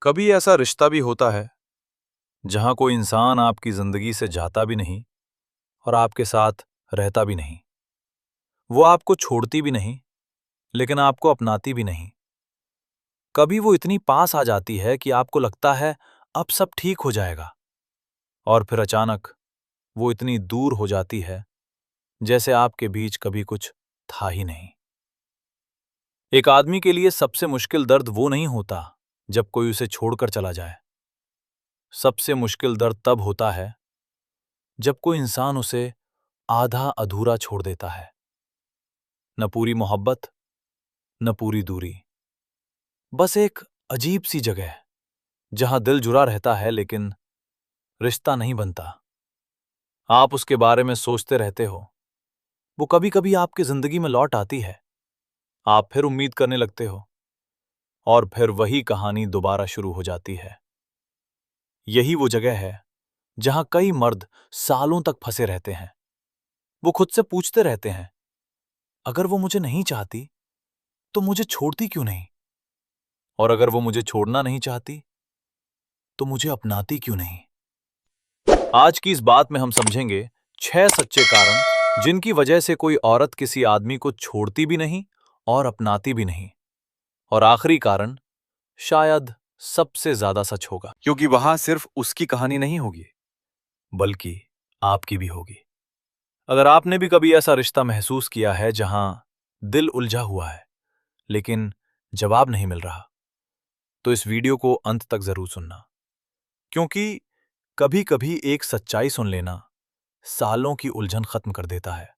कभी ऐसा रिश्ता भी होता है जहां कोई इंसान आपकी जिंदगी से जाता भी नहीं और आपके साथ रहता भी नहीं। वो आपको छोड़ती भी नहीं, लेकिन आपको अपनाती भी नहीं। कभी वो इतनी पास आ जाती है कि आपको लगता है अब सब ठीक हो जाएगा, और फिर अचानक वो इतनी दूर हो जाती है जैसे आपके बीच कभी कुछ था ही नहीं। एक आदमी के लिए सबसे मुश्किल दर्द वो नहीं होता जब कोई उसे छोड़कर चला जाए। सबसे मुश्किल दर्द तब होता है जब कोई इंसान उसे आधा अधूरा छोड़ देता है। न पूरी मोहब्बत, न पूरी दूरी, बस एक अजीब सी जगह जहां दिल जुड़ा रहता है लेकिन रिश्ता नहीं बनता। आप उसके बारे में सोचते रहते हो, वो कभी कभी आपकी जिंदगी में लौट आती है, आप फिर उम्मीद करने लगते हो, और फिर वही कहानी दोबारा शुरू हो जाती है। यही वो जगह है जहां कई मर्द सालों तक फंसे रहते हैं। वो खुद से पूछते रहते हैं, अगर वो मुझे नहीं चाहती तो मुझे छोड़ती क्यों नहीं, और अगर वो मुझे छोड़ना नहीं चाहती तो मुझे अपनाती क्यों नहीं। आज की इस बात में हम समझेंगे 6 सच्चे कारण जिनकी वजह से कोई औरत किसी आदमी को छोड़ती भी नहीं और अपनाती भी नहीं। और आखिरी कारण शायद सबसे ज्यादा सच होगा, क्योंकि वहां सिर्फ उसकी कहानी नहीं होगी, बल्कि आपकी भी होगी। अगर आपने भी कभी ऐसा रिश्ता महसूस किया है जहां दिल उलझा हुआ है लेकिन जवाब नहीं मिल रहा, तो इस वीडियो को अंत तक जरूर सुनना, क्योंकि कभी कभी एक सच्चाई सुन लेना सालों की उलझन खत्म कर देता है।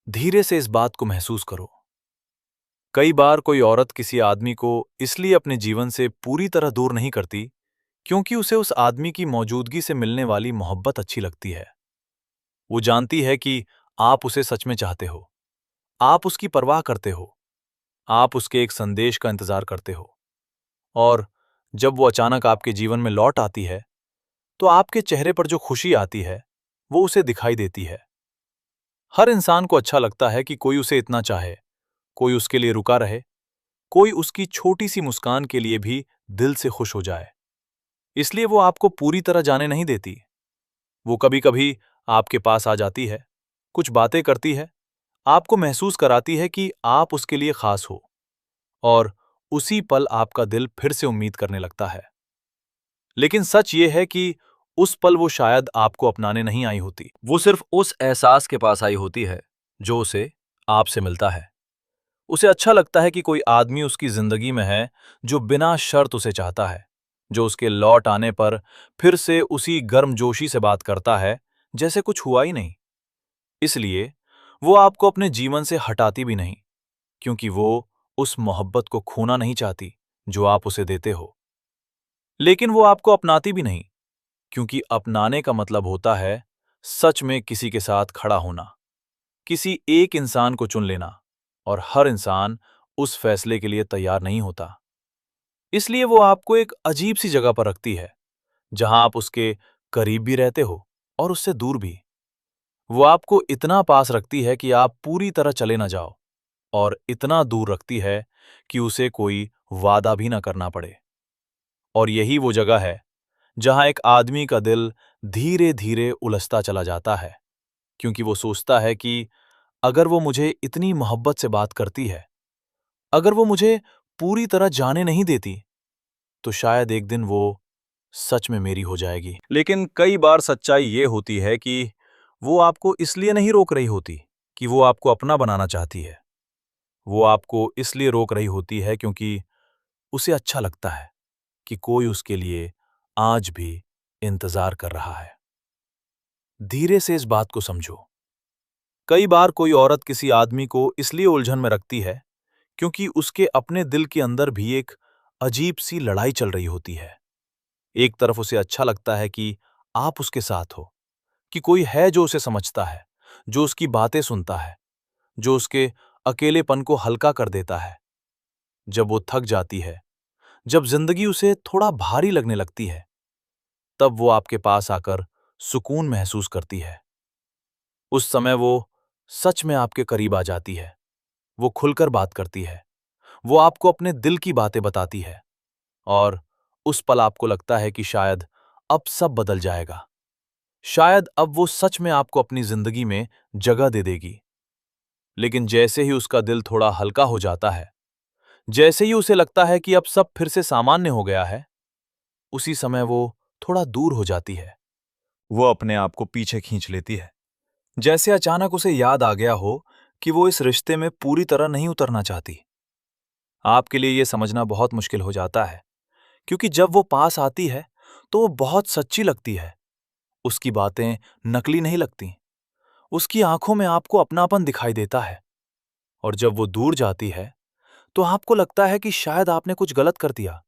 धीरे से इस बात को महसूस करो। कई बार कोई औरत किसी आदमी को इसलिए अपने जीवन से पूरी तरह दूर नहीं करती क्योंकि उसे उस आदमी की मौजूदगी से मिलने वाली मोहब्बत अच्छी लगती है। वो जानती है कि आप उसे सच में चाहते हो, आप उसकी परवाह करते हो, आप उसके एक संदेश का इंतजार करते हो। और जब वो अचानक आपके जीवन में लौट आती है, तो आपके चेहरे पर जो खुशी आती है वो उसे दिखाई देती है। हर इंसान को अच्छा लगता है कि कोई उसे इतना चाहे, कोई उसके लिए रुका रहे, कोई उसकी छोटी सी मुस्कान के लिए भी दिल से खुश हो जाए। इसलिए वो आपको पूरी तरह जाने नहीं देती। वो कभी कभी आपके पास आ जाती है, कुछ बातें करती है, आपको महसूस कराती है कि आप उसके लिए खास हो, और उसी पल आपका दिल फिर से उम्मीद करने लगता है। लेकिन सच ये है कि उस पल वो शायद आपको अपनाने नहीं आई होती, वो सिर्फ उस एहसास के पास आई होती है जो उसे आपसे मिलता है। उसे अच्छा लगता है कि कोई आदमी उसकी जिंदगी में है जो बिना शर्त उसे चाहता है, जो उसके लौट आने पर फिर से उसी गर्मजोशी से बात करता है जैसे कुछ हुआ ही नहीं। इसलिए वो आपको अपने जीवन से हटाती भी नहीं, क्योंकि वो उस मोहब्बत को खोना नहीं चाहती जो आप उसे देते हो। लेकिन वो आपको अपनाती भी नहीं, क्योंकि अपनाने का मतलब होता है सच में किसी के साथ खड़ा होना, किसी एक इंसान को चुन लेना, और हर इंसान उस फैसले के लिए तैयार नहीं होता। इसलिए वो आपको एक अजीब सी जगह पर रखती है, जहां आप उसके करीब भी रहते हो और उससे दूर भी। वो आपको इतना पास रखती है कि आप पूरी तरह चले ना जाओ, और इतना दूर रखती है कि उसे कोई वादा भी ना करना पड़े। और यही वो जगह है जहां एक आदमी का दिल धीरे धीरे उलझता चला जाता है, क्योंकि वो सोचता है कि अगर वो मुझे इतनी मोहब्बत से बात करती है, अगर वो मुझे पूरी तरह जाने नहीं देती, तो शायद एक दिन वो सच में मेरी हो जाएगी। लेकिन कई बार सच्चाई ये होती है कि वो आपको इसलिए नहीं रोक रही होती कि वो आपको अपना बनाना चाहती है। वो आपको इसलिए रोक रही होती है क्योंकि उसे अच्छा लगता है कि कोई उसके लिए आज भी इंतजार कर रहा है। धीरे से इस बात को समझो। कई बार कोई औरत किसी आदमी को इसलिए उलझन में रखती है क्योंकि उसके अपने दिल के अंदर भी एक अजीब सी लड़ाई चल रही होती है। एक तरफ उसे अच्छा लगता है कि आप उसके साथ हो, कि कोई है जो उसे समझता है, जो उसकी बातें सुनता है, जो उसके अकेलेपन को हल्का कर देता है। जब वो थक जाती है, जब जिंदगी उसे थोड़ा भारी लगने लगती है, तब वो आपके पास आकर सुकून महसूस करती है। उस समय वो सच में आपके करीब आ जाती है, वो खुलकर बात करती है, वो आपको अपने दिल की बातें बताती है, और उस पल आपको लगता है कि शायद अब सब बदल जाएगा। शायद अब वो सच में आपको अपनी जिंदगी में जगह दे देगी। लेकिन जैसे ही उसका दिल थोड़ा हल्का हो जाता है, जैसे ही उसे लगता है कि अब सब फिर से सामान्य हो गया है, उसी समय वो थोड़ा दूर हो जाती है। वो अपने आप को पीछे खींच लेती है, जैसे अचानक उसे याद आ गया हो कि वो इस रिश्ते में पूरी तरह नहीं उतरना चाहती। आपके लिए ये समझना बहुत मुश्किल हो जाता है, क्योंकि जब वो पास आती है तो वो बहुत सच्ची लगती है। उसकी बातें नकली नहीं लगती। उसकी आंखों में आपको अपनापन दिखाई देता है। और जब वो दूर जाती है तो आपको लगता है कि शायद आपने कुछ गलत कर दिया।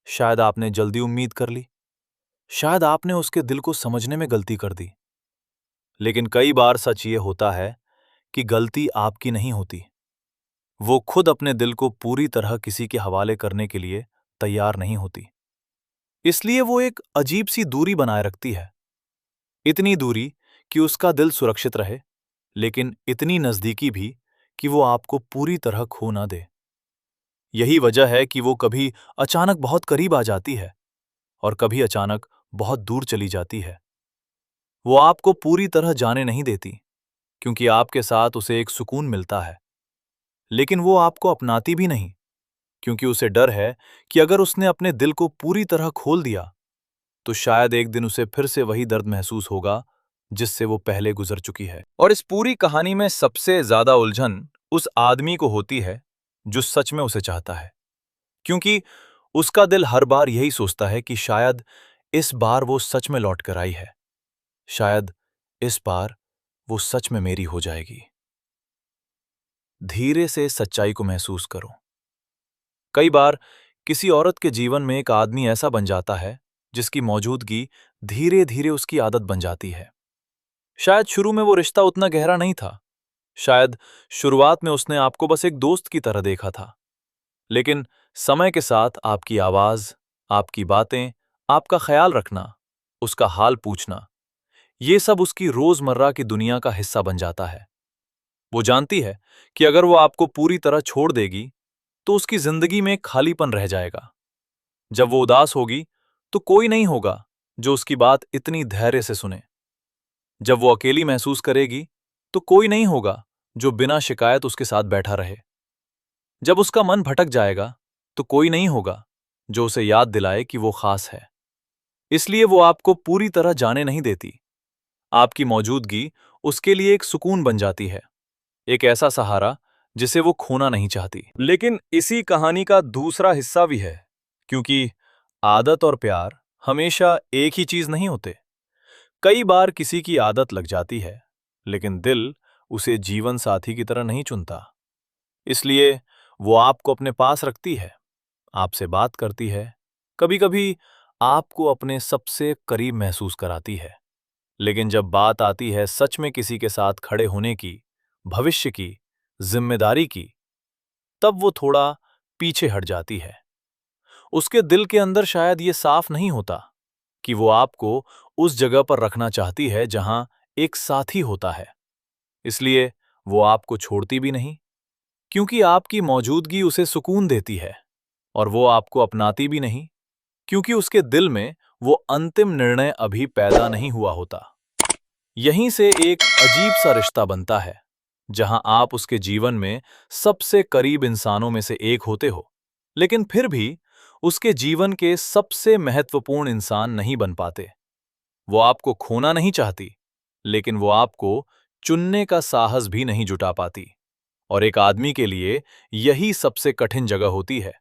शायद आपने जल्दी उम्मीद कर ली। शायद आपने उसके दिल को समझने में गलती कर दी। लेकिन कई बार सच ये होता है कि गलती आपकी नहीं होती। वो खुद अपने दिल को पूरी तरह किसी के हवाले करने के लिए तैयार नहीं होती। इसलिए वो एक अजीब सी दूरी बनाए रखती है। इतनी दूरी कि उसका दिल सुरक्षित रहे, लेकिन इतनी नजदीकी भी कि वो आपको पूरी तरह खो ना दे। यही वजह है कि वो कभी अचानक बहुत करीब आ जाती है और कभी अचानक बहुत दूर चली जाती है। वो आपको पूरी तरह जाने नहीं देती, क्योंकि आपके साथ उसे एक सुकून मिलता है। लेकिन वो आपको अपनाती भी नहीं, क्योंकि उसे डर है कि अगर उसने अपने दिल को पूरी तरह खोल दिया तो शायद एक दिन उसे फिर से वही दर्द महसूस होगा जिससे वो पहले गुजर चुकी है। और इस पूरी कहानी में सबसे ज्यादा उलझन उस आदमी को होती है जो सच में उसे चाहता है, क्योंकि उसका दिल हर बार यही सोचता है कि शायद इस बार वो सच में लौट कर आई है। शायद इस बार वो सच में मेरी हो जाएगी। धीरे से सच्चाई को महसूस करो। कई बार किसी औरत के जीवन में एक आदमी ऐसा बन जाता है जिसकी मौजूदगी धीरे धीरे उसकी आदत बन जाती है। शायद शुरू में वो रिश्ता उतना गहरा नहीं था। शायद शुरुआत में उसने आपको बस एक दोस्त की तरह देखा था। लेकिन समय के साथ आपकी आवाज, आपकी बातें, आपका ख्याल रखना, उसका हाल पूछना, ये सब उसकी रोजमर्रा की दुनिया का हिस्सा बन जाता है। वो जानती है कि अगर वो आपको पूरी तरह छोड़ देगी तो उसकी जिंदगी में एक खालीपन रह जाएगा। जब वो उदास होगी तो कोई नहीं होगा जो उसकी बात इतनी धैर्य से सुने। जब वो अकेली महसूस करेगी तो कोई नहीं होगा जो बिना शिकायत उसके साथ बैठा रहे। जब उसका मन भटक जाएगा तो कोई नहीं होगा जो उसे याद दिलाए कि वो खास है। इसलिए वो आपको पूरी तरह जाने नहीं देती। आपकी मौजूदगी उसके लिए एक सुकून बन जाती है, एक ऐसा सहारा जिसे वो खोना नहीं चाहती। लेकिन इसी कहानी का दूसरा हिस्सा भी है, क्योंकि आदत और प्यार हमेशा एक ही चीज नहीं होते। कई बार किसी की आदत लग जाती है, लेकिन दिल उसे जीवन साथी की तरह नहीं चुनता। इसलिए वो आपको अपने पास रखती है, आपसे बात करती है, कभी-कभी आपको अपने सबसे करीब महसूस कराती है। लेकिन जब बात आती है सच में किसी के साथ खड़े होने की, भविष्य की, जिम्मेदारी की, तब वो थोड़ा पीछे हट जाती है। उसके दिल के अंदर शायद ये साफ नहीं होता कि वो आपको उस जगह पर रखना चाहती है जहां एक साथी होता है। इसलिए वो आपको छोड़ती भी नहीं, क्योंकि आपकी मौजूदगी उसे सुकून देती है। और वो आपको अपनाती भी नहीं, क्योंकि उसके दिल में वो अंतिम निर्णय अभी पैदा नहीं हुआ होता। यहीं से एक अजीब सा रिश्ता बनता है, जहां आप उसके जीवन में सबसे करीब इंसानों में से एक होते हो, लेकिन फिर भी उसके जीवन के सबसे महत्वपूर्ण इंसान नहीं बन पाते। वो आपको खोना नहीं चाहती, लेकिन वो आपको चुनने का साहस भी नहीं जुटा पाती। और एक आदमी के लिए यही सबसे कठिन जगह होती है,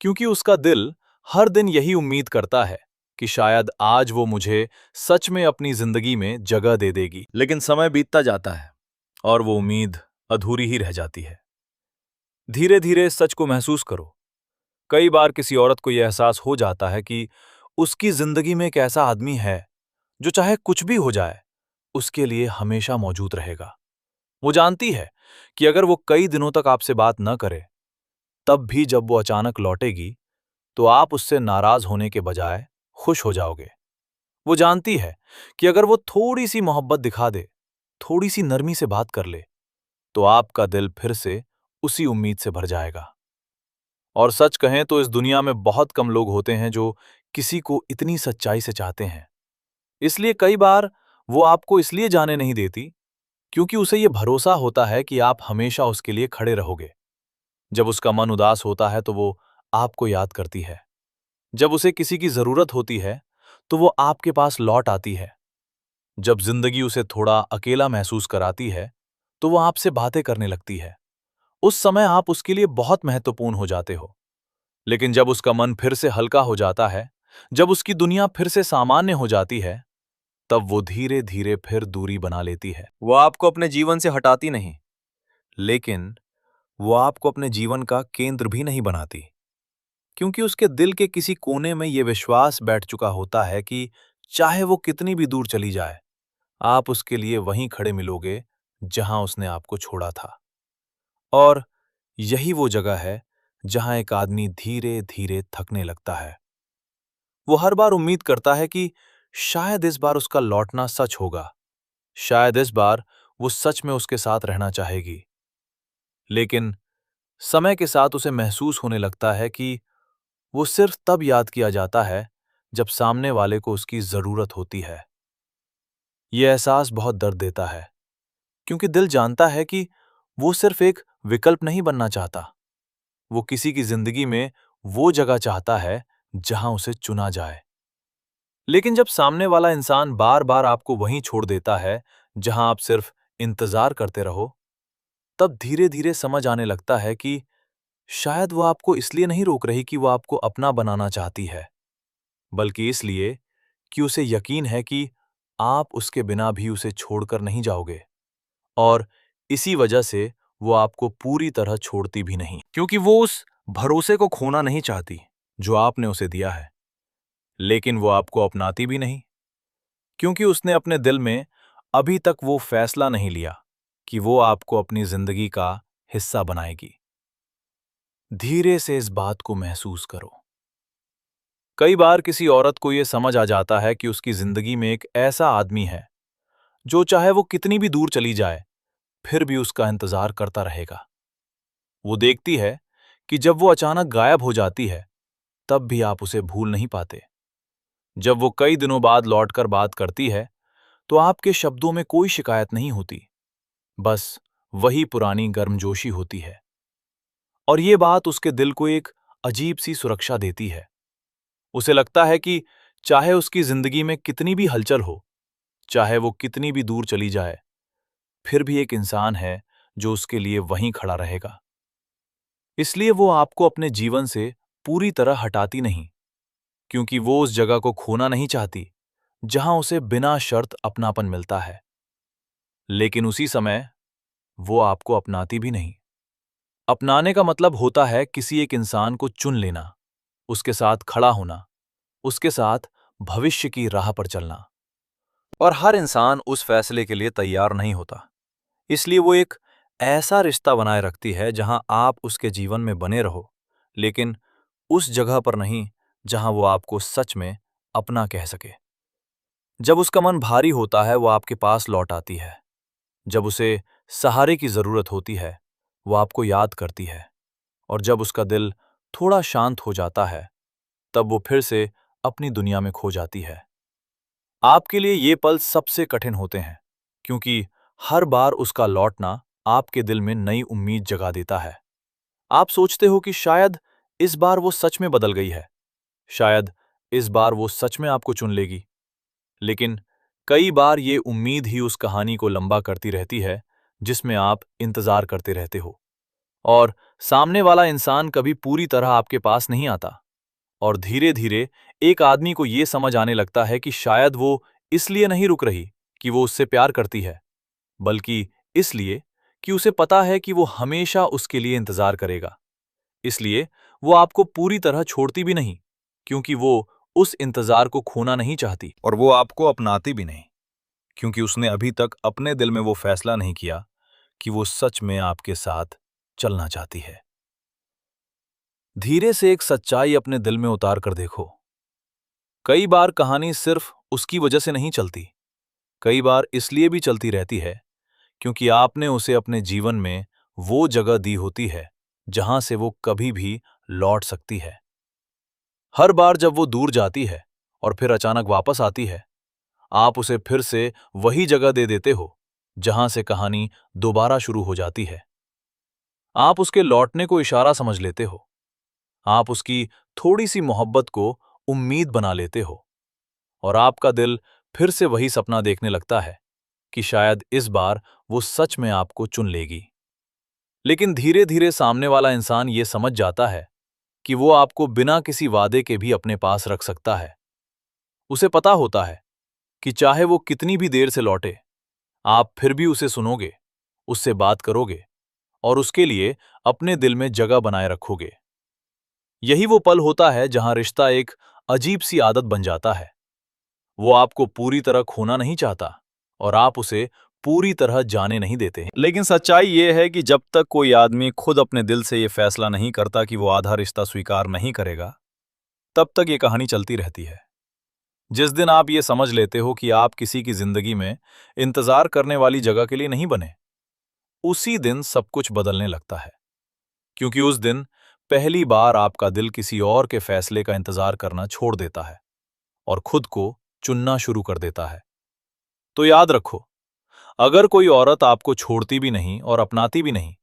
क्योंकि उसका दिल हर दिन यही उम्मीद करता है कि शायद आज वो मुझे सच में अपनी जिंदगी में जगह दे देगी। लेकिन समय बीतता जाता है और वो उम्मीद अधूरी ही रह जाती है। धीरे धीरे सच को महसूस करो। कई बार किसी औरत को यह एहसास हो जाता है कि उसकी जिंदगी में एक ऐसा आदमी है जो चाहे कुछ भी हो जाए, उसके लिए हमेशा मौजूद रहेगा। वो जानती है कि अगर वो कई दिनों तक आपसे बात न करे, तब भी जब वो अचानक लौटेगी तो आप उससे नाराज होने के बजाय खुश हो जाओगे। वो जानती है कि अगर वो थोड़ी सी मोहब्बत दिखा दे, थोड़ी सी नरमी से बात कर ले, तो आपका दिल फिर से उसी उम्मीद से भर जाएगा। और सच कहें तो इस दुनिया में बहुत कम लोग होते हैं जो किसी को इतनी सच्चाई से चाहते हैं। इसलिए कई बार वो आपको इसलिए जाने नहीं देती क्योंकि उसे ये भरोसा होता है कि आप हमेशा उसके लिए खड़े रहोगे। जब उसका मन उदास होता है तो वो आपको याद करती है। जब उसे किसी की जरूरत होती है तो वो आपके पास लौट आती है। जब जिंदगी उसे थोड़ा अकेला महसूस कराती है तो वो आपसे बातें करने लगती है। उस समय आप उसके लिए बहुत महत्वपूर्ण हो जाते हो। लेकिन जब उसका मन फिर से हल्का हो जाता है, जब उसकी दुनिया फिर से सामान्य हो जाती है, तब वो धीरे धीरे फिर दूरी बना लेती है। वो आपको अपने जीवन से हटाती नहीं, लेकिन वो आपको अपने जीवन का केंद्र भी नहीं बनाती, क्योंकि उसके दिल के किसी कोने में ये विश्वास बैठ चुका होता है कि चाहे वो कितनी भी दूर चली जाए, आप उसके लिए वहीं खड़े मिलोगे जहां उसने आपको छोड़ा था। और यही वो जगह है जहां एक आदमी धीरे धीरे थकने लगता है। वो हर बार उम्मीद करता है कि शायद इस बार उसका लौटना सच होगा, शायद इस बार वो सच में उसके साथ रहना चाहेगी। लेकिन समय के साथ उसे महसूस होने लगता है कि वो सिर्फ तब याद किया जाता है जब सामने वाले को उसकी जरूरत होती है। ये एहसास बहुत दर्द देता है, क्योंकि दिल जानता है कि वो सिर्फ एक विकल्प नहीं बनना चाहता, वो किसी की जिंदगी में वो जगह चाहता है जहां उसे चुना जाए। लेकिन जब सामने वाला इंसान बार बार आपको वहीं छोड़ देता है जहां आप सिर्फ इंतजार करते रहो, तब धीरे धीरे समझ आने लगता है कि शायद वो आपको इसलिए नहीं रोक रही कि वो आपको अपना बनाना चाहती है, बल्कि इसलिए कि उसे यकीन है कि आप उसके बिना भी उसे छोड़कर नहीं जाओगे। और इसी वजह से वो आपको पूरी तरह छोड़ती भी नहीं, क्योंकि वो उस भरोसे को खोना नहीं चाहती जो आपने उसे दिया है। लेकिन वो आपको अपनाती भी नहीं, क्योंकि उसने अपने दिल में अभी तक वो फैसला नहीं लिया कि वो आपको अपनी जिंदगी का हिस्सा बनाएगी। धीरे से इस बात को महसूस करो। कई बार किसी औरत को यह समझ आ जाता है कि उसकी जिंदगी में एक ऐसा आदमी है जो चाहे वो कितनी भी दूर चली जाए, फिर भी उसका इंतजार करता रहेगा। वो देखती है कि जब वो अचानक गायब हो जाती है, तब भी आप उसे भूल नहीं पाते। जब वो कई दिनों बाद लौटकर बात करती है, तो आपके शब्दों में कोई शिकायत नहीं होती, बस वही पुरानी गर्मजोशी होती है। और ये बात उसके दिल को एक अजीब सी सुरक्षा देती है। उसे लगता है कि चाहे उसकी जिंदगी में कितनी भी हलचल हो, चाहे वो कितनी भी दूर चली जाए, फिर भी एक इंसान है जो उसके लिए वहीं खड़ा रहेगा। इसलिए वो आपको अपने जीवन से पूरी तरह हटाती नहीं, क्योंकि वो उस जगह को खोना नहीं चाहती जहां उसे बिना शर्त अपनापन मिलता है। लेकिन उसी समय वो आपको अपनाती भी नहीं। अपनाने का मतलब होता है किसी एक इंसान को चुन लेना, उसके साथ खड़ा होना, उसके साथ भविष्य की राह पर चलना। और हर इंसान उस फैसले के लिए तैयार नहीं होता। इसलिए वो एक ऐसा रिश्ता बनाए रखती है जहां आप उसके जीवन में बने रहो, लेकिन उस जगह पर नहीं जहां वो आपको सच में अपना कह सके। जब उसका मन भारी होता है, वो आपके पास लौट आती है। जब उसे सहारे की जरूरत होती है, वो आपको याद करती है। और जब उसका दिल थोड़ा शांत हो जाता है, तब वो फिर से अपनी दुनिया में खो जाती है। आपके लिए ये पल सबसे कठिन होते हैं, क्योंकि हर बार उसका लौटना आपके दिल में नई उम्मीद जगा देता है। आप सोचते हो कि शायद इस बार वो सच में बदल गई है, शायद इस बार वो सच में आपको चुन लेगी। लेकिन कई बार ये उम्मीद ही उस कहानी को लंबा करती रहती है जिसमें आप इंतजार करते रहते हो। और सामने वाला इंसान कभी पूरी तरह आपके पास नहीं आता। और धीरे धीरे एक आदमी को यह समझ आने लगता है कि शायद वो इसलिए नहीं रुक रही कि वो उससे प्यार करती है, बल्कि इसलिए कि उसे पता है कि वो हमेशा उसके लिए इंतजार करेगा। इसलिए वो आपको पूरी तरह छोड़ती भी नहीं, क्योंकि वो उस इंतजार को खोना नहीं चाहती। और वो आपको अपनाती भी नहीं, क्योंकि उसने अभी तक अपने दिल में वो फैसला नहीं किया कि वो सच में आपके साथ चलना चाहती है। धीरे से एक सच्चाई अपने दिल में उतार कर देखो। कई बार कहानी सिर्फ उसकी वजह से नहीं चलती, कई बार इसलिए भी चलती रहती है क्योंकि आपने उसे अपने जीवन में वो जगह दी होती है जहां से वो कभी भी लौट सकती है। हर बार जब वो दूर जाती है और फिर अचानक वापस आती है, आप उसे फिर से वही जगह दे देते हो जहां से कहानी दोबारा शुरू हो जाती है। आप उसके लौटने को इशारा समझ लेते हो। आप उसकी थोड़ी सी मोहब्बत को उम्मीद बना लेते हो और आपका दिल फिर से वही सपना देखने लगता है कि शायद इस बार वो सच में आपको चुन लेगी। लेकिन धीरे धीरे सामने वाला इंसान ये समझ जाता है कि वो आपको बिना किसी वादे के भी अपने पास रख सकता है। उसे पता होता है कि चाहे वो कितनी भी देर से लौटे, आप फिर भी उसे सुनोगे, उससे बात करोगे और उसके लिए अपने दिल में जगह बनाए रखोगे। यही वो पल होता है जहां रिश्ता एक अजीब सी आदत बन जाता है। वो आपको पूरी तरह खोना नहीं चाहता और आप उसे पूरी तरह जाने नहीं देते हैं। लेकिन सच्चाई ये है कि जब तक कोई आदमी खुद अपने दिल से ये फैसला नहीं करता कि वो आधा रिश्ता स्वीकार नहीं करेगा, तब तक ये कहानी चलती रहती है। जिस दिन आप ये समझ लेते हो कि आप किसी की जिंदगी में इंतजार करने वाली जगह के लिए नहीं बने, उसी दिन सब कुछ बदलने लगता है। क्योंकि उस दिन पहली बार आपका दिल किसी और के फैसले का इंतजार करना छोड़ देता है और खुद को चुनना शुरू कर देता है। तो याद रखो, अगर कोई औरत आपको छोड़ती भी नहीं और अपनाती भी नहीं,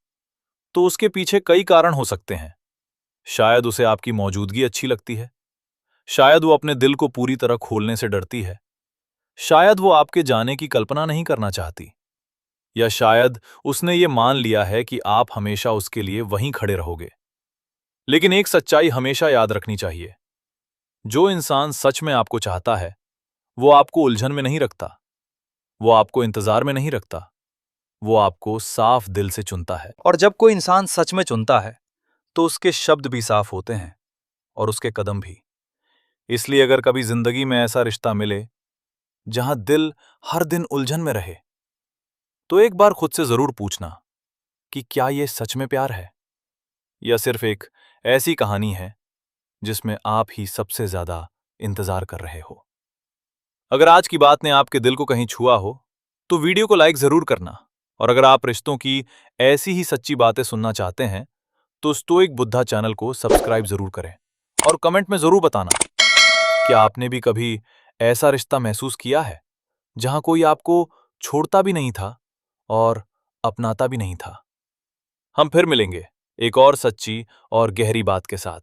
तो उसके पीछे कई कारण हो सकते हैं। शायद उसे आपकी मौजूदगी अच्छी लगती है, शायद वो अपने दिल को पूरी तरह खोलने से डरती है, शायद वो आपके जाने की कल्पना नहीं करना चाहती, या शायद उसने ये मान लिया है कि आप हमेशा उसके लिए वहीं खड़े रहोगे। लेकिन एक सच्चाई हमेशा याद रखनी चाहिए, जो इंसान सच में आपको चाहता है, वो आपको उलझन में नहीं रखता, वो आपको इंतजार में नहीं रखता, वो आपको साफ दिल से चुनता है। और जब कोई इंसान सच में चुनता है, तो उसके शब्द भी साफ होते हैं और उसके कदम भी। इसलिए अगर कभी जिंदगी में ऐसा रिश्ता मिले जहां दिल हर दिन उलझन में रहे, तो एक बार खुद से जरूर पूछना कि क्या ये सच में प्यार है या सिर्फ एक ऐसी कहानी है जिसमें आप ही सबसे ज्यादा इंतजार कर रहे हो। अगर आज की बात ने आपके दिल को कहीं छुआ हो, तो वीडियो को लाइक जरूर करना। और अगर आप रिश्तों की ऐसी ही सच्ची बातें सुनना चाहते हैं, तो स्टोइक बुद्धा चैनल को सब्सक्राइब जरूर करें और कमेंट में जरूर बताना, क्या आपने भी कभी ऐसा रिश्ता महसूस किया है जहां कोई आपको छोड़ता भी नहीं था और अपनाता भी नहीं था। हम फिर मिलेंगे एक और सच्ची और गहरी बात के साथ।